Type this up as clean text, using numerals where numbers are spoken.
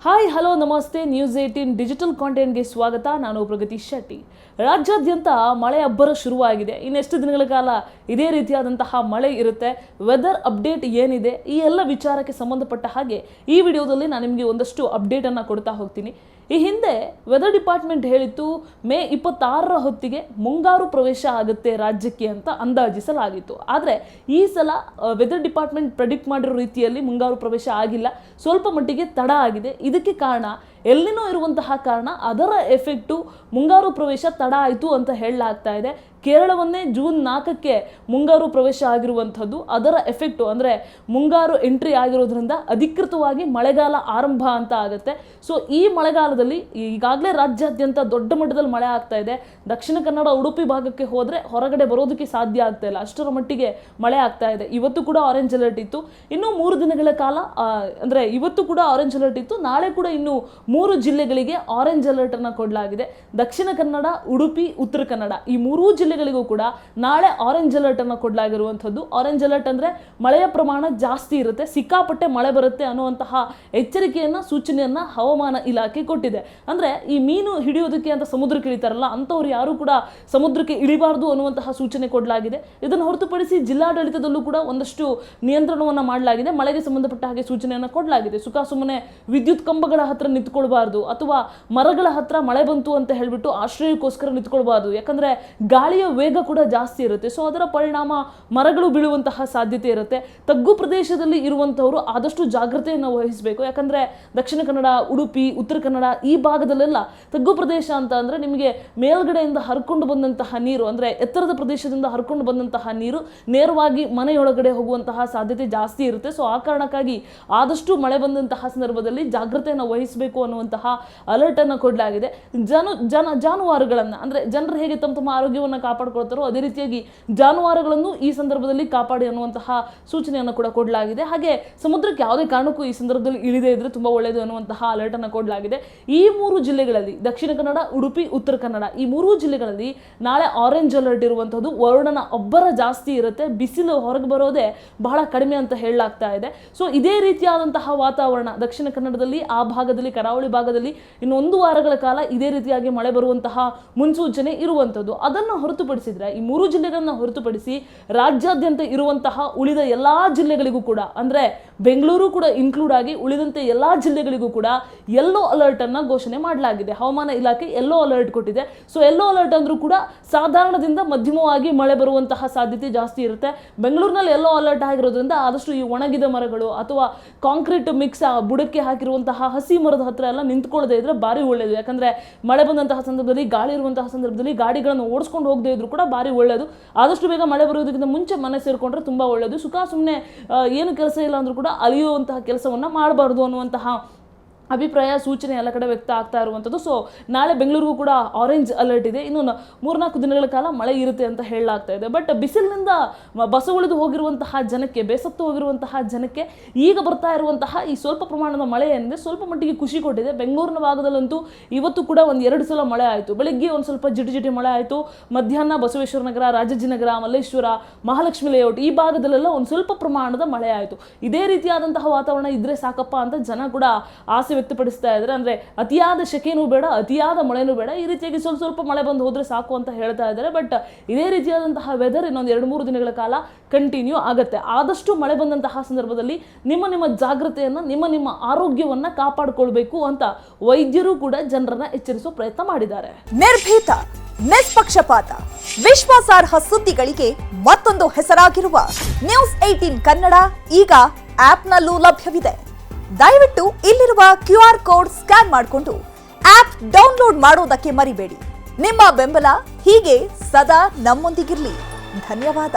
Hi hello ನಮಸ್ತೆ news 18 digital ಕಾಂಟೆಂಟ್ಗೆ ಸ್ವಾಗತ. ನಾನು ಪ್ರಗತಿ ಶೆಟ್ಟಿ. ರಾಜ್ಯಾದ್ಯಂತ ಮಳೆ ಅಬ್ಬರ ಶುರುವಾಗಿದೆ. ಇನ್ನೆಷ್ಟು ದಿನಗಳ ಕಾಲ ಇದೇ ರೀತಿಯಾದಂತಹ ಮಳೆ ಇರುತ್ತೆ, ವೆದರ್ ಅಪ್ಡೇಟ್ ಏನಿದೆ, ಈ ಎಲ್ಲ ವಿಚಾರಕ್ಕೆ ಸಂಬಂಧಪಟ್ಟ ಹಾಗೆ ಈ ವಿಡಿಯೋದಲ್ಲಿ ನಾನು ನಿಮಗೆ ಒಂದಷ್ಟು ಅಪ್ಡೇಟನ್ನು ಕೊಡ್ತಾ ಹೋಗ್ತೀನಿ. ಈ ಹಿಂದೆ ವೆದರ್ ಡಿಪಾರ್ಟ್ಮೆಂಟ್ ಹೇಳಿತ್ತು ಮೇ 26ರ ಹೊತ್ತಿಗೆ ಮುಂಗಾರು ಪ್ರವೇಶ ಆಗುತ್ತೆ ರಾಜ್ಯಕ್ಕೆ ಅಂತ ಅಂದಾಜಿಸಲಾಗಿತ್ತು. ಆದರೆ ಈ ಸಲ ವೆದರ್ ಡಿಪಾರ್ಟ್ಮೆಂಟ್ ಪ್ರೆಡಿಕ್ಟ್ ಮಾಡಿರೋ ರೀತಿಯಲ್ಲಿ ಮುಂಗಾರು ಪ್ರವೇಶ ಆಗಿಲ್ಲ, ಸ್ವಲ್ಪ ಮಟ್ಟಿಗೆ ತಡ ಆಗಿದೆ. ಇದಕ್ಕೆ ಕಾರಣ ಎಲ್ಲಿನೋ ಇರುವಂತಹ ಕಾರಣ, ಅದರ ಎಫೆಕ್ಟು ಮುಂಗಾರು ಪ್ರವೇಶ ತಡ ಆಯಿತು ಅಂತ ಹೇಳಲಾಗ್ತಾ ಇದೆ. ಕೇರಳವನ್ನೇ ಜೂನ್ 4ಕ್ಕೆ ಮುಂಗಾರು ಪ್ರವೇಶ ಆಗಿರುವಂಥದ್ದು, ಅದರ ಎಫೆಕ್ಟು ಅಂದರೆ ಮುಂಗಾರು ಎಂಟ್ರಿ ಆಗಿರೋದ್ರಿಂದ ಅಧಿಕೃತವಾಗಿ ಮಳೆಗಾಲ ಆರಂಭ ಅಂತ ಆಗುತ್ತೆ. ಸೊ ಈ ಮಳೆಗಾಲದಲ್ಲಿ ಈಗಾಗಲೇ ರಾಜ್ಯಾದ್ಯಂತ ದೊಡ್ಡ ಮಟ್ಟದಲ್ಲಿ ಮಳೆ ಆಗ್ತಾ ಇದೆ. ದಕ್ಷಿಣ ಕನ್ನಡ ಉಡುಪಿ ಭಾಗಕ್ಕೆ ಹೋದರೆ ಹೊರಗಡೆ ಬರೋದಕ್ಕೆ ಸಾಧ್ಯ ಆಗ್ತಾ ಇಲ್ಲ, ಅಷ್ಟರ ಮಟ್ಟಿಗೆ ಮಳೆ ಆಗ್ತಾ ಇದೆ. ಇವತ್ತು ಕೂಡ ಆರೆಂಜ್ ಅಲರ್ಟ್ ಇತ್ತು, ಇನ್ನೂ 3 ದಿನಗಳ ಕಾಲ ಅಂದರೆ ಇವತ್ತು ಕೂಡ ಆರೆಂಜ್ ಅಲರ್ಟ್ ಇತ್ತು, ನಾಳೆ ಕೂಡ ಇನ್ನು 3 ಜಿಲ್ಲೆಗಳಿಗೆ ಆರೆಂಜ್ ಅಲರ್ಟ್ ಅನ್ನು ಕೊಡಲಾಗಿದೆ. ದಕ್ಷಿಣ ಕನ್ನಡ, ಉಡುಪಿ, ಉತ್ತರ ಕನ್ನಡ ಈ 3 ಜಿಲ್ಲೆಗಳಿಗೂ ಕೂಡ ನಾಳೆ ಆರೆಂಜ್ ಅಲರ್ಟ್ ಅನ್ನು ಕೊಡಲಾಗಿರುವಂಥದ್ದು. ಆರೆಂಜ್ ಅಲರ್ಟ್ ಅಂದ್ರೆ ಮಳೆಯ ಪ್ರಮಾಣ ಜಾಸ್ತಿ ಇರುತ್ತೆ, ಸಿಕ್ಕಾಪಟ್ಟೆ ಮಳೆ ಬರುತ್ತೆ ಅನ್ನುವಂತಹ ಎಚ್ಚರಿಕೆಯನ್ನ, ಸೂಚನೆಯನ್ನ ಹವಾಮಾನ ಇಲಾಖೆ ಕೊಟ್ಟಿದೆ. ಅಂದ್ರೆ ಈ ಮೀನು ಹಿಡಿಯೋದಕ್ಕೆ ಅಂತ ಸಮುದ್ರಕ್ಕೆ ಇಳಿತಾರಲ್ಲ, ಅಂತವ್ರು ಯಾರು ಕೂಡ ಸಮುದ್ರಕ್ಕೆ ಇಳಿಬಾರದು ಅನ್ನುವಂತಹ ಸೂಚನೆ ಕೊಡಲಾಗಿದೆ. ಇದನ್ನು ಹೊರತುಪಡಿಸಿ ಜಿಲ್ಲಾಡಳಿತದಲ್ಲೂ ಕೂಡ ಒಂದಷ್ಟು ನಿಯಂತ್ರಣವನ್ನ ಮಾಡಲಾಗಿದೆ. ಮಳೆಗೆ ಸಂಬಂಧಪಟ್ಟ ಹಾಗೆ ಸೂಚನೆಯನ್ನ ಕೊಡಲಾಗಿದೆ. ಸುಮ್ಮನೆ ವಿದ್ಯುತ್ ಕಂಬಗಳ ಹತ್ರ ನಿಂತ್ಕೊಳ್ಬಾರ್ದು, ಅಥವಾ ಮರಗಳ ಹತ್ರ ಮಳೆ ಬಂತು ಅಂತ ಹೇಳ್ಬಿಟ್ಟು ಆಶ್ರಯಕ್ಕೋಸ್ಕರ ನಿಂತ್ಕೊಳ್ಬಾರ್ದು. ಯಾಕಂದ್ರೆ ಗಾಳಿಯ ವೇಗ ಕೂಡ ಜಾಸ್ತಿ ಇರುತ್ತೆ, ಸೊ ಅದರ ಪರಿಣಾಮ ಮರಗಳು ಬೀಳುವಂತಹ ಸಾಧ್ಯತೆ ಇರುತ್ತೆ. ತಗ್ಗು ಪ್ರದೇಶದಲ್ಲಿ ಇರುವಂತವರು ಆದಷ್ಟು ಜಾಗ್ರತೆಯನ್ನು ವಹಿಸಬೇಕು. ಯಾಕಂದ್ರೆ ದಕ್ಷಿಣ ಕನ್ನಡ, ಉಡುಪಿ, ಉತ್ತರ ಕನ್ನಡ ಈ ಭಾಗದಲ್ಲೆಲ್ಲ ತಗ್ಗು ಪ್ರದೇಶ ಅಂತ ಅಂದ್ರೆ ನಿಮಗೆ ಮೇಲ್ಗಡೆಯಿಂದ ಹರ್ಕೊಂಡು ಬಂದಂತಹ ನೀರು, ಅಂದ್ರೆ ಎತ್ತರದ ಪ್ರದೇಶದಿಂದ ಹರ್ಕೊಂಡು ಬಂದಂತಹ ನೀರು ನೇರವಾಗಿ ಮನೆಯೊಳಗಡೆ ಹೋಗುವಂತಹ ಸಾಧ್ಯತೆ ಜಾಸ್ತಿ ಇರುತ್ತೆ. ಸೊ ಆ ಕಾರಣಕ್ಕಾಗಿ ಆದಷ್ಟು ಮಳೆ ಬಂದಂತಹ ಸಂದರ್ಭದಲ್ಲಿ ಜಾಗ್ರತೆಯನ್ನು ವಹಿಸಬೇಕು ಅನ್ನುವಂತಹ ಅಲರ್ಟ್ ಅನ್ನು ಕೊಡಲಾಗಿದೆ. ಜಾನುವಾರುಗಳನ್ನ ಅಂದ್ರೆ ಜನರು ಹೇಗೆ ತಮ್ಮ ಆರೋಗ್ಯವನ್ನು ಕಾಪಾಡಿಕೊಳ್ತಾರೋ ಅದೇ ರೀತಿಯಾಗಿ ಜಾನುವಾರುಗಳನ್ನು ಈ ಸಂದರ್ಭದಲ್ಲಿ ಕಾಪಾಡಿ ಅನ್ನುವಂತಹ ಸೂಚನೆಯನ್ನು ಕೂಡ ಕೊಡಲಾಗಿದೆ. ಹಾಗೆ ಸಮುದ್ರಕ್ಕೆ ಯಾವುದೇ ಕಾರಣಕ್ಕೂ ಈ ಸಂದರ್ಭದಲ್ಲಿ ಇಳಿದೇ ಇದ್ರೆ ತುಂಬಾ ಒಳ್ಳೆಯದು ಅನ್ನುವಂತಹ ಅಲರ್ಟ್ ಅನ್ನು ಕೊಡಲಾಗಿದೆ. ಈ 3 ಜಿಲ್ಲೆಗಳಲ್ಲಿ ದಕ್ಷಿಣ ಕನ್ನಡ, ಉಡುಪಿ, ಉತ್ತರ ಕನ್ನಡ ಈ 3 ಜಿಲ್ಲೆಗಳಲ್ಲಿ ನಾಳೆ ಆರೆಂಜ್ ಅಲರ್ಟ್ ಇರುವಂತದ್ದು. ವರುಣನ ಅಬ್ಬರ ಜಾಸ್ತಿ ಇರುತ್ತೆ, ಬಿಸಿಲು ಹೊರಗೆ ಬರೋದೇ ಬಹಳ ಕಡಿಮೆ ಅಂತ ಹೇಳಲಾಗ್ತಾ ಇದೆ. ಸೊ ಇದೇ ರೀತಿಯಾದಂತಹ ವಾತಾವರಣ ದಕ್ಷಿಣ ಕನ್ನಡದಲ್ಲಿ, ಆ ಭಾಗದಲ್ಲಿ, ಕರಾವಳಿ ಭಾಗದಲ್ಲಿ ಇನ್ನು 1 ವಾರಗಳ ಕಾಲ ಇದೇ ರೀತಿಯಾಗಿ ಮಳೆ ಬರುವಂತಹ ಮುನ್ಸೂಚನೆ ಇರುವಂತದ್ದು. ಅದನ್ನು ಹೊರತುಪಡಿಸಿದ್ರೆ, ಈ 3 ಜಿಲ್ಲೆಗಳನ್ನ ಹೊರತುಪಡಿಸಿ ರಾಜ್ಯಾದ್ಯಂತ ಇರುವಂತಹ ಉಳಿದ ಎಲ್ಲಾ ಜಿಲ್ಲೆಗಳಿಗೂ ಕೂಡ, ಅಂದ್ರೆ ಬೆಂಗಳೂರು ಕೂಡ ಇನ್ಕ್ಲೂಡ್ ಆಗಿ ಉಳಿದಂತೆ ಎಲ್ಲಾ ಜಿಲ್ಲೆಗಳಿಗೂ ಕೂಡ ಯೆಲ್ಲೋ ಅಲರ್ಟ್ ಅನ್ನ ಘೋಷಣೆ ಮಾಡಲಾಗಿದೆ. ಹವಾಮಾನ ಇಲಾಖೆ ಯೆಲ್ಲೋ ಅಲರ್ಟ್ ಕೊಟ್ಟಿದೆ. ಸೊ ಯೆಲ್ಲೋ ಅಲರ್ಟ್ ಅಂದ್ರೂ ಕೂಡ ಸಾಧಾರಣದಿಂದ ಮಧ್ಯಮವಾಗಿ ಮಳೆ ಬರುವಂತಹ ಸಾಧ್ಯತೆ ಜಾಸ್ತಿ ಇರುತ್ತೆ. ಬೆಂಗಳೂರಿನಲ್ಲಿ ಯೆಲ್ಲೋ ಅಲರ್ಟ್ ಆಗಿರೋದ್ರಿಂದ ಆದಷ್ಟು ಈ ಒಣಗಿದ ಮರಗಳು ಅಥವಾ ಕಾಂಕ್ರೀಟ್ ಮಿಕ್ಸ್ ಬುಡಕ್ಕೆ ಹಾಕಿರುವಂತಹ ಹಸಿ ಮರದ ಹತ್ರ ಎಲ್ಲ ನಿಂತ್ಕೊಳ್ಳದೆ ಇದ್ರೆ ಬಾರಿ ಒಳ್ಳೆಯದು. ಯಾಕಂದ್ರೆ ಮಳೆ ಬಂದಂತಹ ಸಂದರ್ಭದಲ್ಲಿ, ಗಾಳಿ ಇರುವಂತಹ ಸಂದರ್ಭದಲ್ಲಿ ಗಾಡಿಗಳನ್ನು ಓಡಿಸ್ಕೊಂಡು ಹೋಗದೆ ಇದ್ರು ಕೂಡ ಬಾರಿ ಒಳ್ಳೆಯದು. ಆದಷ್ಟು ಬೇಗ ಮಳೆ ಬರೋದಕ್ಕಿಂತ ಮುಂಚೆ ಮನೆ ಸೇರಿಕೊಂಡ್ರೆ ತುಂಬಾ ಒಳ್ಳೆಯದು. ಸುಮ್ಮನೆ ಏನು ಕೆಲಸ ಇಲ್ಲ ಅಂದ್ರೂ ಕೂಡ ಅಲಿಯುವಂತಹ ಕೆಲಸವನ್ನ ಮಾಡಬಾರ್ದು ಅನ್ನುವಂತಹ ಅಭಿಪ್ರಾಯ, ಸೂಚನೆ ಎಲ್ಲ ಕಡೆ ವ್ಯಕ್ತ ಆಗ್ತಾ ಇರುವಂಥದ್ದು. ಸೊ ನಾಳೆ ಬೆಂಗಳೂರಿಗೂ ಕೂಡ ಆರೆಂಜ್ ಅಲರ್ಟ್ ಇದೆ. ಇನ್ನು 3-4 ದಿನಗಳ ಕಾಲ ಮಳೆ ಇರುತ್ತೆ ಅಂತ ಹೇಳಲಾಗ್ತಾ ಇದೆ. ಬಟ್ ಬಿಸಿಲಿನಿಂದ ಬಸವಳಿದು ಹೋಗಿರುವಂತಹ ಜನಕ್ಕೆ, ಬೇಸತ್ತು ಹೋಗಿರುವಂತಹ ಜನಕ್ಕೆ ಈಗ ಬರ್ತಾ ಇರುವಂತಹ ಈ ಸ್ವಲ್ಪ ಪ್ರಮಾಣದ ಮಳೆ ಏನಿದೆ ಸ್ವಲ್ಪ ಮಟ್ಟಿಗೆ ಖುಷಿ ಕೊಟ್ಟಿದೆ. ಬೆಂಗಳೂರಿನ ಭಾಗದಲ್ಲಂತೂ ಇವತ್ತು ಕೂಡ 1-2 ಸಲ ಮಳೆ ಆಯಿತು. ಬೆಳಿಗ್ಗೆ ಒಂದು ಸ್ವಲ್ಪ ಜಿಟಿ ಮಳೆ ಆಯಿತು, ಮಧ್ಯಾಹ್ನ ಬಸವೇಶ್ವರ ನಗರ, ರಾಜಾಜಿನಗರ, ಮಲ್ಲೇಶ್ವರ, ಮಹಾಲಕ್ಷ್ಮಿ ಲೇಔಟ್ ಈ ಭಾಗದಲ್ಲೆಲ್ಲ ಒಂದು ಸ್ವಲ್ಪ ಪ್ರಮಾಣದ ಮಳೆ ಆಯಿತು. ಇದೇ ರೀತಿಯಾದಂತಹ ವಾತಾವರಣ ಇದ್ರೆ ಸಾಕಪ್ಪ ಅಂತ ಜನ ಕೂಡ ಆಸೆ ವ್ಯಕ್ತಪಡಿಸ್ತಾ ಇದ್ದಾರೆ. ಅಂದ್ರೆ ಅತಿಯಾದ ಶೆಕೆನೂ ಬೇಡ, ಅತಿಯಾದ ಮಳೆನೂ ಬೇಡ, ಈ ರೀತಿಯಾಗಿ ಸ್ವಲ್ಪ ಮಳೆ ಬಂದು ಹೋದ್ರೆ ಸಾಕು ಅಂತ ಹೇಳ್ತಾ ಇದ್ದಾರೆ. ಬಟ್ ಇದೇ ರೀತಿಯಾದಂತಹ ವೆದರ್ ಇನ್ನೊಂದು 2-3 ದಿನಗಳ ಕಾಲ ಕಂಟಿನ್ಯೂ ಆಗುತ್ತೆ. ಆದಷ್ಟು ಮಳೆ ಬಂದಂತಹ ಸಂದರ್ಭದಲ್ಲಿ ನಿಮ್ಮ ಜಾಗ್ರತೆಯನ್ನ, ನಿಮ್ಮ ಆರೋಗ್ಯವನ್ನ ಕಾಪಾಡಿಕೊಳ್ಬೇಕು ಅಂತ ವೈದ್ಯರು ಕೂಡ ಜನರನ್ನ ಎಚ್ಚರಿಸುವ ಪ್ರಯತ್ನ ಮಾಡಿದ್ದಾರೆ. ನಿರ್ಭೀತ, ನಿಷ್ಪಕ್ಷಪಾತ, ವಿಶ್ವಾಸಾರ್ಹ ಸುದ್ದಿಗಳಿಗೆ ಮತ್ತೊಂದು ಹೆಸರಾಗಿರುವ ನ್ಯೂಸ್ 18 ಕನ್ನಡ ಈಗ ಆಪ್ನಲ್ಲೂ ಲಭ್ಯವಿದೆ. ದಯವಿಟ್ಟು ಇಲ್ಲಿರುವ QR ಕೋಡ್ ಸ್ಕ್ಯಾನ್ ಮಾಡಿಕೊಂಡು ಆಪ್ ಡೌನ್ಲೋಡ್ ಮಾಡೋದಕ್ಕೆ ಮರಿಬೇಡಿ. ನಿಮ್ಮ ಬೆಂಬಲ ಹೀಗೆ ಸದಾ ನಮ್ಮೊಂದಿಗಿರಲಿ. ಧನ್ಯವಾದ.